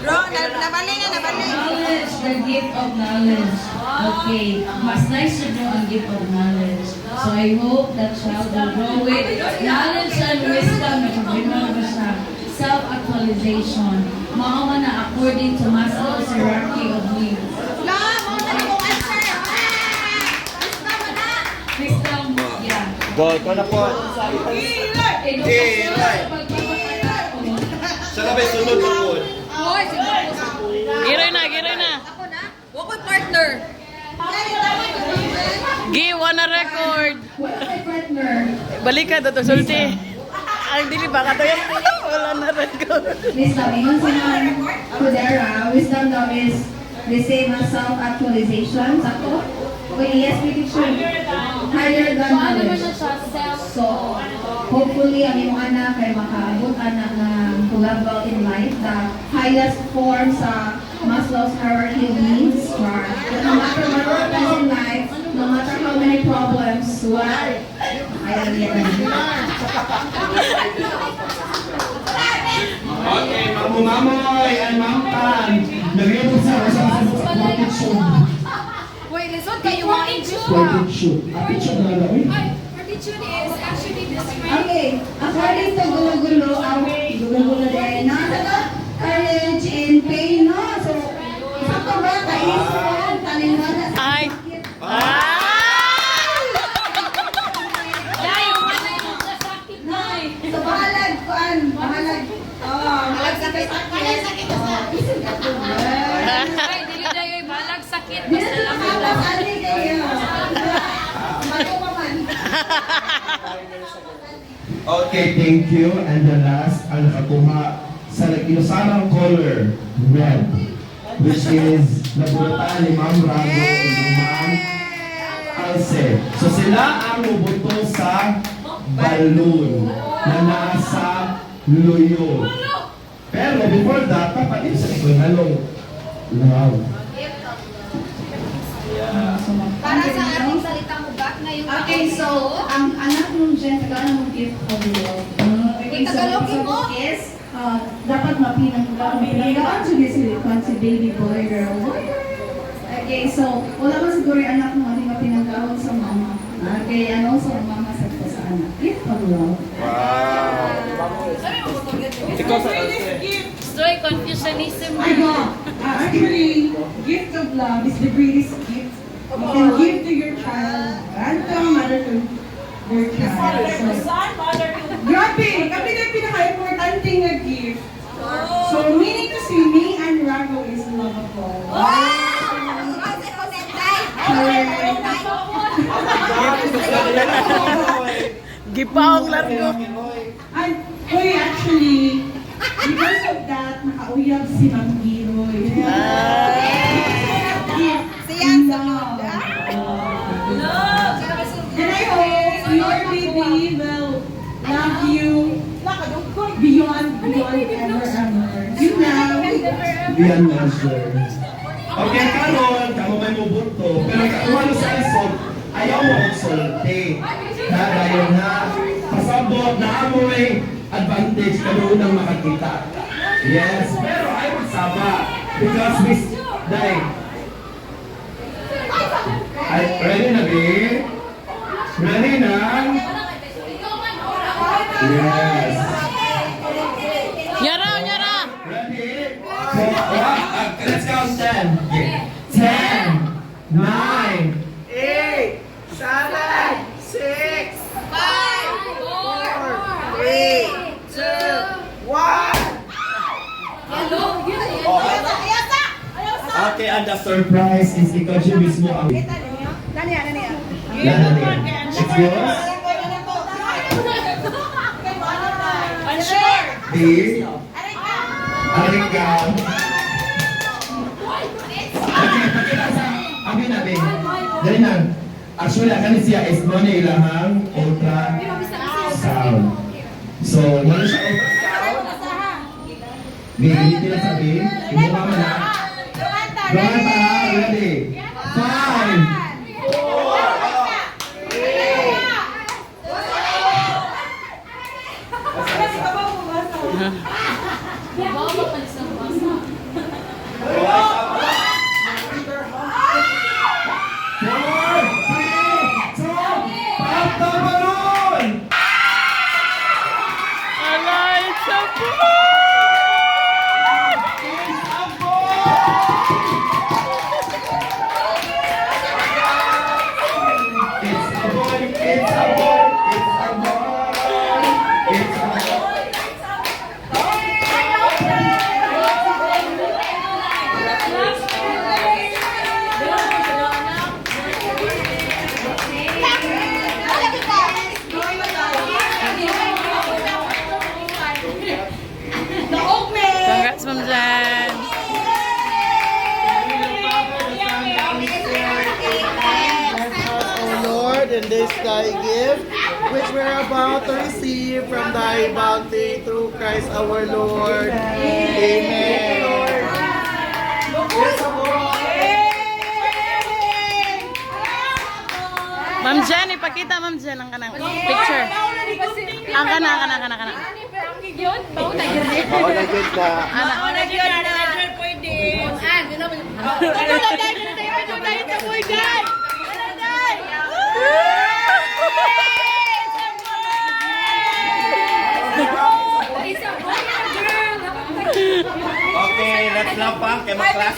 Bro, nabali na, nabali. Knowledge, the gift of knowledge. Okay, mas nice to know ang gift of knowledge. So I hope that child will grow with knowledge and wisdom. Remember siya, self-actualization. Maawa na according to Maslow's hierarchy of needs. Wisdom, yeah. Go, ito na po. Siya na ba sunod po po? Giroy na. Ako na? Wako'y partner. Gi, wanna record. Partner. Balik ka to sulti. Ang dili ba ka to yan? Wala na record. Wisdom, ingon sa mga Kudera, wisdom daw is the same as self-actualization. Sako? Okay, yes, we should. Higher than knowledge. So, hopefully, ang iyong anak ay makaabot anak ng level in life. The highest form sa Maslow's hierarchy of needs are no matter what happens in life, no matter how many problems, what? Okay, mamumamoy and mampan. Nagreto sa picture. Wait, lisod kayo mga Picture. Picture na lang. Fortitude is actually described. Okay, according to Gulo-Gulo, Gulo-Gulo din, courage and pain, no? So, isa pa ba, kaisip, talingan, Ay. So, bahalag, kuan, bahalag. Bahalag sakit. Isip ka po ba? Ay, dili dayoy balag sakit. Di na Basta sa lang mga ani kayo. Bago pa man. Okay, thank you. And the last, ang nakakuha sa nag-inusanang color, red, which is nabulutan ni Ma'am Rago o ni Ma'am Alce. So sila ang bubuto sa balloon na nasa luyo. Pero before that, papatin sa ikoy halong love. Para sa ating salitang ugat na yung Okay, so, ang anak nung Jen, Tagalog mong gift of the world. Okay, so, Tagalogin mo? is, dapat mapinanggaan si baby boy, girl. Okay, so, wala man siguro yung anak mo, hindi mapinanggaan sa mama. Okay, ano, so, mama sa anak. Gift of the world. Ikaw sa Alce. Stoy confusionism. Actually, gift of love is the greatest gift you can give to your child and to a mother to their child. So, grabe! Kami na yung pinaka-importante nga gift. So, meaning to say, me and Rago is lovable. Gipaong largo. And, hoy, actually, because of that, nakauyab si Ma'am Giroy. Siyang sunod. And I hope your baby will love you beyond ever. You know. Beyond measure. Okay, karon, kamo may mubuto. Pero kaano sa isod, ayaw mo magsulti. Dahil na, pasabot na amoy advantage ka doon ang makakita. Yes, pero I would saba. Because we, dahil, ready na, be? Ready na? Yes. Nyara. Ready? Let's count 10. 10, 9, 8, 7, 6, 1. Okay, and the surprise is ikaw siya mismo ang... Nani yan? It's yours? Unsure. Dave? Arika? Okay, pakita sa... Abi na, Dave. Dali na. Actually, akali siya is mo na ilahang ultra sound. So, ano siya ultra sound? Dave, hindi na sabihin. Hindi mo na. Gawanta, ready? 5, 4, in the sky gift, which we're about to receive from thy bounty through Christ our Lord. Amen. Ma'am Jen, ipakita Ma'am Jen ang kanang picture. Ang kana. Oo, nag-good ka. Okay, let's laugh pa. Kaya mag-class.